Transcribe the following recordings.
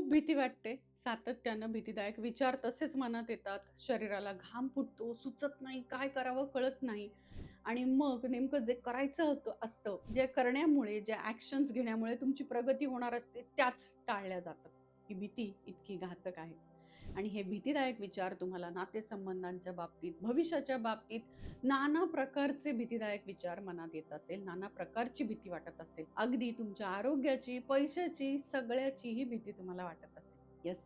खूप भीती वाटते. सातत्यानं भीतीदायक विचार तसेच मनात येतात. शरीराला घाम फुटतो, सुचत नाही, काय करावं कळत नाही. आणि मग नेमकं जे करायचं होतं असतं, जे करण्यामुळे, ज्या ॲक्शन्स घेण्यामुळे तुमची प्रगती होणार असते, त्याच टाळल्या जातात. ही भीती इतकी घातक आहे. आणि हे भीतीदायक विचार तुम्हाला नातेसंबंधांच्या बाबतीत, भविष्याच्या बाबतीत नाना प्रकारचे भीतीदायक विचार मनात येत असेल, नाना प्रकारची भीती वाटत असेल. अगदी तुमच्या आरोग्याची, पैशाची, सगळ्याचीही भीती तुम्हाला वाटत असेल. येस,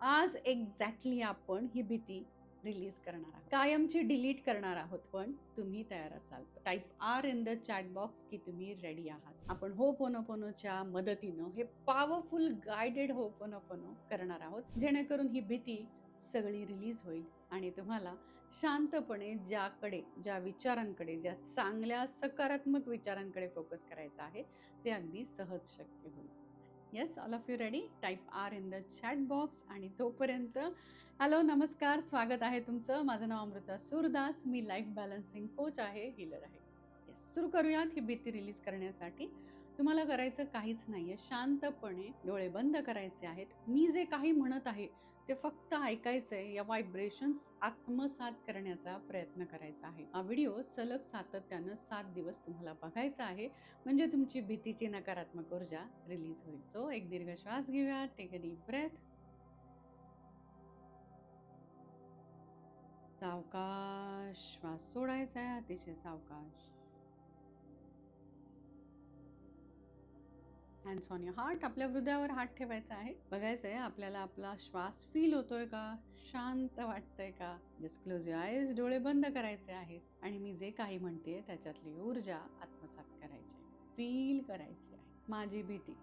आज एक्झॅक्टली आपण ही भीती रिलीज करणार आहोत. कायमची डिलीट करणार आहोत. पण तुम्ही तयार असाल तर. Type are in the chat box की तुम्ही रेडी आहात. आपण होपोनोपोनोच्या मदतीनं हे पॉवरफुल गाइडेड होपोनोपोनो करणार आहोत, जेणेकरून ही भीती सगळी रिलीज होईल आणि तुम्हाला शांतपणे ज्या विचारांकडे, ज्या चांगल्या सकारात्मक विचारांकडे फोकस करायचा आहे, ते अगदी सहज शक्य होईल. Yes, all of you ready? Type are in the chat box. आणि तोपर्यंत हॅलो, नमस्कार, स्वागत आहे तुमचं. माझं नाव अमृता सूरदास. मी लाईफ बॅलन्सिंग कोच आहे, हीलर आहे. येस, सुरू करूयात ही भीती रिलीज करण्यासाठी. तुम्हाला करायचं काहीच नाहीये. शांतपणे डोळे बंद करायचे आहेत. मी जे काही म्हणत आहे ते फक्त ऐकायचंय. या व्हायब्रेशन्स आत्मसात करण्याचा प्रयत्न करायचा आहे. हा व्हिडिओ सलग सातत्यानं 7 दिवस तुम्हाला बघायचा आहे, म्हणजे तुमची भीतीची नकारात्मक ऊर्जा रिलीज होईल. सो एक दीर्घ श्वास घेऊया. Take a deep breath. सावकाश श्वास सोडायचा आहे, अतिशय सावकाश. Hands on your heart. आपल्या हृदयावर हात ठेवायचा आहे. बघायचं आहे आपल्याला आपला श्वास फील होतोय का, शांत वाटतंय का. Just close your eyes. डोळे बंद करायचे आहेत आणि मी जे काही म्हणते त्याच्यातली ऊर्जा आत्मसात करायची आहे, फील करायची आहे. माझी भीती,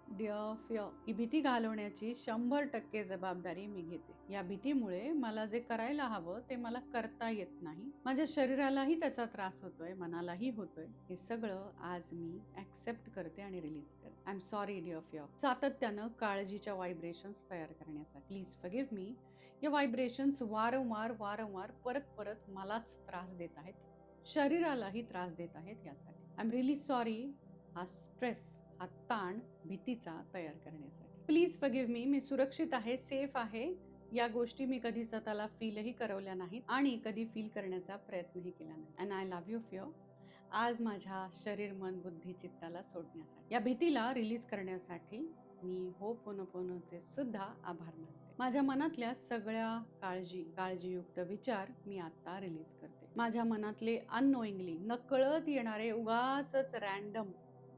डिअर फिअर, ही भीती घालवण्याची 100% जबाबदारी मी घेते. या भीतीमुळे मला जे करायला हवं ते मला करता येत नाही. माझ्या शरीरालाही त्याचा त्रास होतोय, मनालाही होतोय. हे सगळं आज मी ऍक्सेप्ट करते आणि रिलीज करते. I am sorry dear fear. सातत्यानं काळजीच्या व्हायब्रेशन्स तयार करण्यासाठी प्लीज फॉरगिव्ह मी. या व्हायब्रेशन्स वारंवार परत मलाच त्रास देत आहेत, शरीरालाही त्रास देत आहेत. यासाठी आय एम रिअली सॉरी. हा स्ट्रेस, हा ताण भीतीचा तयार करण्यासाठी. प्लीज फॉरगिव्ह मी. मी सुरक्षित आहे, सेफ आहे. या गोष्टी मी कधी स्वतःला फीलही करवल्या नाहीत आणि कधी फील करण्याचा प्रयत्नही केला नाही. And I love you fear. आज माझ्या शरीर, मन, बुद्धी, चित्ताला सोडण्यासाठी, या भीतीला रिलीज करण्यासाठी मी होपोनोपोनोचे सुद्धा आभार मानते. माझ्या मनातल्या सगळ्या काळजीयुक्त विचार मी आता रिलीज करते. माझ्या मनातले अननोईंगली, नकळत येणारे उगाचच रॅन्डम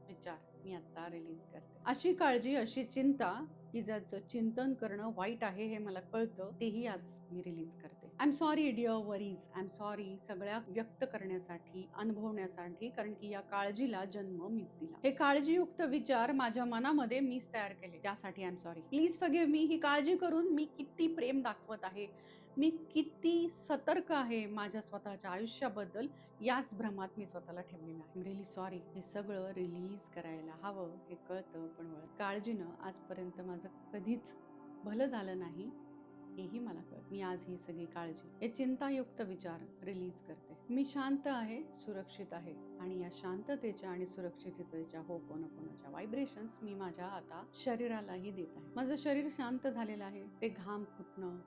विचार मी आता रिलीज करते. अशी काळजी, अशी चिंता की ज्याचं चिंतन करणं वाईट आहे हे मला कळतं, तेही आज मी रिलीज करते. I am sorry dear worries. I am sorry सगळ्या व्यक्त करण्यासाठी, अनुभवण्यासाठी, कारण की या काळजीला जन्म मीच दिला. हे काळजीयुक्त विचार माझ्या मनामध्ये मीच तयार केले, त्यासाठी I am sorry. Please forgive me. ही काळजी करून मी किती प्रेम दाखवत आहे, मी किती सतर्क आहे माझ्या स्वतःच्या आयुष्याबद्दल, याच भ्रमात मी स्वतःला ठेवलेलं आहे. Really sorry. हे सगळं रिलीज करायला हवं हे कळतं, पण काळजीनं आजपर्यंत माझं कधीच भलं झालं नाही हेही मला कळतं. मी आज ही सगळी काळजी, हे चिंतायुक्त विचार रिलीज करते. मी शांत आहे, सुरक्षित आहे आणि या शांततेच्या आणि सुरक्षिततेच्या होपोनोपोनोच्या व्हायब्रेशन्स मी माझ्या आता शरीरालाही देत आहे. माझं शरीर शांत झालेलं आहे. ते घाम फुटणं,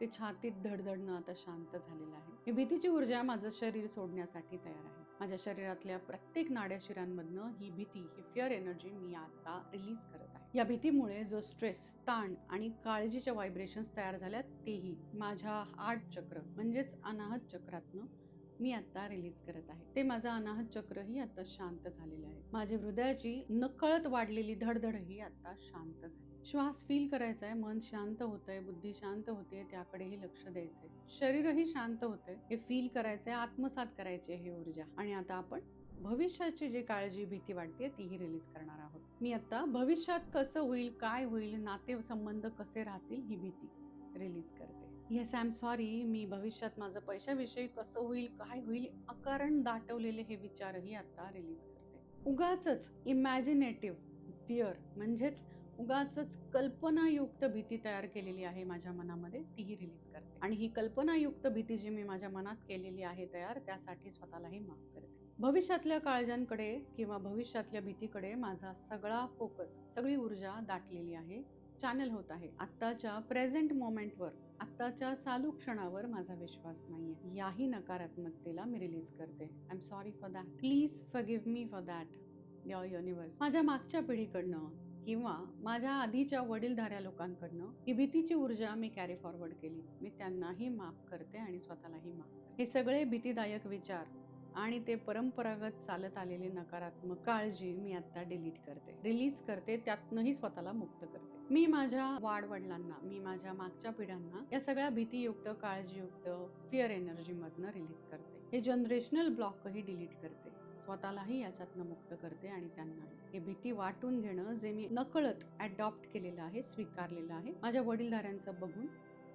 ते छातीत धडधडणं आता शांत झालेलं आहे. ही भीतीची ऊर्जा माझं शरीर सोडण्यासाठी तयार आहे. माझ्या शरीरातल्या प्रत्येक नाड्याशिरांमधनं ही भीती, ही फिअर एनर्जी मी आता रिलीज करत आहे. या भीतीमुळे जो स्ट्रेस, ताण आणि काळजीच्या व्हायब्रेशन्स तयार झाल्यात, तेही माझ्या हार्ट चक्र म्हणजेच अनाहत चक्रातनं मी आता रिलीज करत आहे. ते माझं अनाहत चक्रही आता शांत झालेलं आहे. माझी हृदयाची नकळत वाढलेली धडधडही आता शांत झाली. श्वास फील करायचा आहे. मन शांत होतंय, बुद्धी शांत होते, त्याकडेही लक्ष द्यायचंय. शरीरही शांत होतंय, हे फील करायचंय, आत्मसात करायची ही ऊर्जा. आणि आता आपण भविष्याची जी काळजी, भीती वाटते तीही रिलीज करणार आहोत. मी आता भविष्यात कसं होईल, काय होईल, नातेसंबंध कसे राहतील, ही भीती रिलीज करते. Yes, I am sorry. मी भविष्यात माझं पैशाविषयी कसं होईल, काय होईल, अकारण दाटवलेले हे विचारही आता रिलीज करते. उगाचच इमॅजिनेटिव्ह फिअर म्हणजेच उगाचच कल्पनायुक्त भीती तयार केलेली आहे माझ्या मनामध्ये, तीही रिलीज करते. आणि ही कल्पनायुक्त भीती जी मी माझ्या मनात केलेली आहे तयार, त्यासाठी स्वतःलाही माफ करते. भविष्यातल्या काळजांकडे किंवा भविष्यातल्या भीतीकडे माझा सगळा फोकस, सगळी ऊर्जा दाटलेली आहे. चॅनल होत आहे. आत्ताच्या प्रेझेंट मोमेंटवर, आत्ताच्या चालू क्षणावर माझा विश्वास नाहीये. याही नकारात्मकतेला मी रिलीज करते. I am sorry for that. Please forgive me for that. Your universe. माझ्या मागच्या पिढीकडनं किंवा माझ्या आधीच्या वडीलधाऱ्या लोकांकडनं ही भीतीची ऊर्जा मी कॅरी फॉरवर्ड केली. मी त्यांनाही माफ करते आणि स्वतःलाही माफ करते. हे सगळे भीतीदायक विचार आणि ते परंपरागत चालत आलेली नकारात्मक काळजी मी आता डिलीट करते, रिलीज करते, त्यातनंही स्वतःला मुक्त करते. मी माझ्या वाडवडिलांना, मी माझ्या मागच्या पिढ्यांना या सगळ्या भीतीयुक्त, काळजीयुक्त, फिअर एनर्जी मधनं रिलीज करते. हे जनरेशनल ब्लॉकही डिलीट करते, स्वतःलाही याच्यातनं मुक्त करते आणि त्यांनाही. हे भीती वाटून घेणं जे मी नकळत अडॉप्ट केलेलं आहे, स्वीकारलेलं आहे, माझ्या वडीलधाऱ्यांचं बघून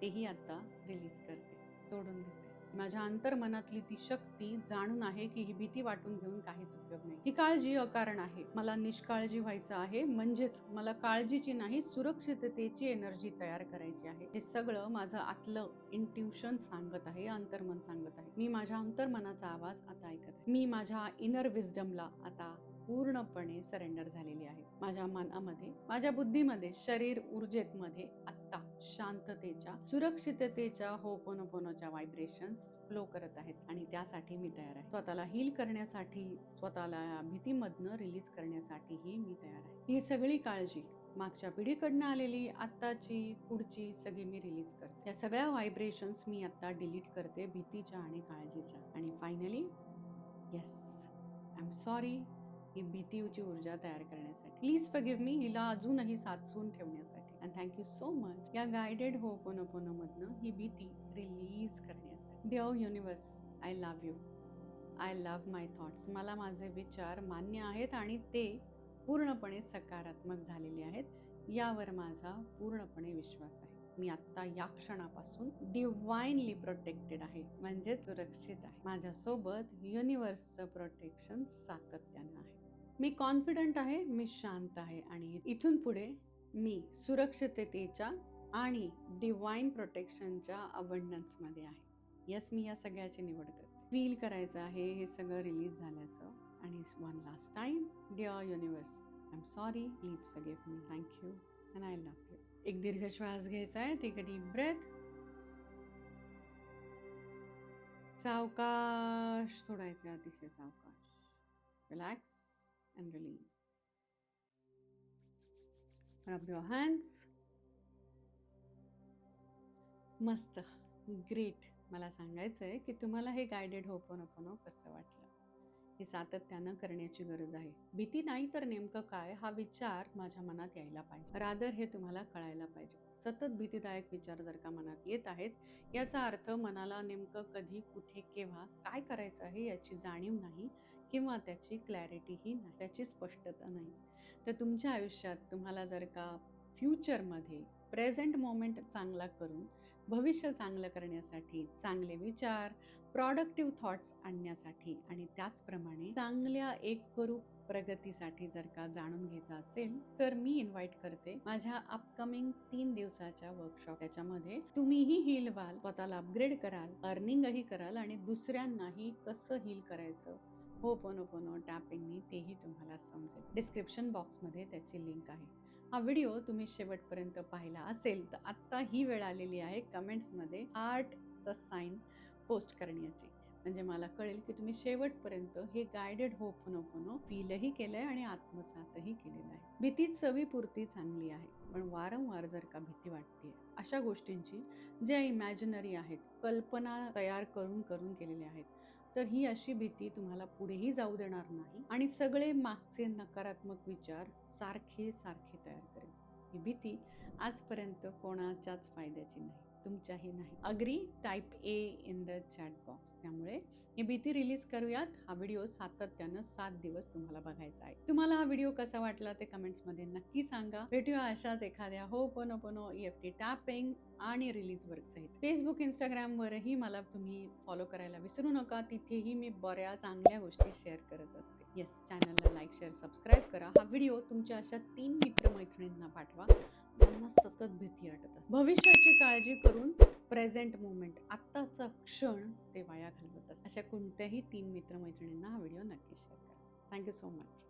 तेही आता रिलीज करते, सोडून देते. माझ्या अंतर्मनातली ती शक्ती जाणून आहे की ही भीती वाटून घेऊन काहीच उपयोग नाही. ही काळजी अकारण आहे. मला निष्काळजी व्हायचं आहे, म्हणजेच मला काळजीची नाही, सुरक्षिततेची एनर्जी तयार करायची आहे. हे सगळं माझं आतलं इंट्युशन सांगत आहे, अंतर्मन सांगत आहे. मी माझ्या अंतर्मनाचा आवाज आता ऐकत आहे. मी माझ्या इनर विजडमला आता पूर्णपणे सरेंडर झालेली आहे. माझ्या मनामध्ये, माझ्या बुद्धीमध्ये, शरीर ऊर्जेमध्ये आत्ता शांततेच्या, सुरक्षिततेच्या, होपोनोपोनोच्या व्हायब्रेशन्स फ्लो करत आहेत आणि त्यासाठी मी तयार आहे. स्वतःला हील करण्यासाठी, स्वतःला भीतीमधनं रिलीज करण्यासाठीही मी तयार आहे. ही सगळी काळजी मागच्या पिढीकडनं आलेली, आत्ताची, पुढची सगळी मी रिलीज करते. या सगळ्या व्हायब्रेशन्स मी आता डिलीट करते, भीतीच्या आणि काळजीच्या. आणि finally yes, I am sorry ही भीतीची ऊर्जा तयार करण्यासाठी. प्लीज फॉरगिव्ह मी, हिला अजूनही साचवून ठेवण्यासाठी. अँड थँक्यू सो मच या गायडेड होपोनोपोनो मधनं ही भीती रिलीज करण्यासाठी. Dear universe, I love you. I love my thoughts. मला माझे विचार मान्य आहेत आणि ते पूर्णपणे सकारात्मक झालेले आहेत, यावर माझा पूर्णपणे विश्वास आहे. मी आत्ता या क्षणापासून डिवाइनली प्रोटेक्टेड आहे, म्हणजे सुरक्षित आहे. माझ्यासोबत युनिव्हर्सचं प्रोटेक्शन सातत्यानं आहे. मी कॉन्फिडंट आहे, मी शांत आहे आणि इथून पुढे मी सुरक्षिततेच्या आणि डिवाइन प्रोटेक्शनच्या अबंडन्समध्ये आहे. यस, मी या सगळ्याची निवड करते. फील करायचं आहे हे सगळं रिलीज झाल्याचं. आणि one last time, dear universe, I am sorry, please forgive me, thank you and I love you. एक दीर्घ श्वास घ्यायचा आहे. Take a deep breath. सावकाश सोडायचं, अतिशय सावकाश. Relax and release. Rub your hands. मस्त, ग्रेट. मला सांगायचं आहे की तुम्हाला हे गायडेड होपोनोपोनो कसं वाटलं. हे सातत्यानं करण्याची गरज आहे. भीती नाही तर नेमकं काय हा विचार माझ्या मनात यायला पाहिजे. रादर हे तुम्हाला कळायला पाहिजे. सतत भीतीदायक विचार जर का मनात येत आहेत, याचा अर्थ मनाला नेमकं कधी, कुठे, केव्हा काय करायचं आहे याची जाणीव नाही किंवा त्याची क्लॅरिटीही नाही, त्याची स्पष्टता नाही. तर तुमच्या आयुष्यात तुम्हाला जर का फ्युचरमध्ये प्रेझेंट मोमेंट चांगला करून भविष्य चांगलं करण्यासाठी, चांगले विचार, प्रॉडक्टिव्ह थॉट्स आणण्यासाठी आणि त्याचप्रमाणे चांगल्या एकरूप प्रगतीसाठी जर का जाणून घ्यायचं असेल, तर मी इन्व्हाइट करते माझ्या अपकमिंग 3 दिवसाच्या वर्कशॉप. त्याच्यामध्ये तुम्हीही हील व्हाल, स्वतःला अपग्रेड कराल, अर्निंगही कराल आणि दुसऱ्यांनाही कसं हील करायचं होपोनोपोनो टॅपिंगनी तेही तुम्हाला समजेल. डिस्क्रिप्शन बॉक्समध्ये त्याची लिंक आहे. हा व्हिडिओ तुम्ही शेवटपर्यंत पाहिला असेल तर आत्ता ही वेळ आलेली आहे कमेंट्समध्ये हार्टचं साईन पोस्ट करण्याची, म्हणजे मला कळेल की तुम्ही शेवटपर्यंत हे गायडेड होपोनोपोनो फीलही केलंय आणि आत्मसातही केलेलं आहे. भीती चवीपुरती चांगली आहे, पण वारंवार जर का भीती वाटते अशा गोष्टींची ज्या इमॅजिनरी आहेत, कल्पना तयार करून करून केलेल्या आहेत, तर ही अशी भीती तुम्हाला पुढेही जाऊ देणार नाही आणि सगळे मागचे नकारात्मक विचार सारखे सारखे तयार करेल. ही भीती आजपर्यंत कोणाच्याच फायद्याची नाही, तुमच्याही नाही. Agree type A in the chat box. त्यामुळे ही भीती रिलीज करूयात. हा व्हिडिओ सातत्यानं 7 दिवस तुम्हाला बघायचा आहे. तुम्हाला हा व्हिडिओ कसा वाटला ते कमेंट्समध्ये नक्की सांगा. भेटूया अशाच एखाद्या होपोनोपोनो, EFT टॅपिंग आणि रिलीज वर्क सहित. फेसबुक, इंस्टाग्रामवरही मला तुम्ही फॉलो करायला विसरू नका. तिथेही मी बऱ्याच चांगल्या गोष्टी शेअर करत असते. येस, चॅनलला लाईक, शेअर, सबस्क्राईब करा. हा व्हिडिओ तुमच्या अशा 3 मित्रमैत्रिणींना पाठवा त्यांना सतत भीती वाटत असते. भविष्याची काळजी करून प्रेझेंट मोमेंट, आत्ताचा क्षण ते वाया घालवत असतात. अशा कोणत्याही 3 मित्रमैत्रिणींना हा व्हिडिओ नक्की शेअर करा. Thank you so much.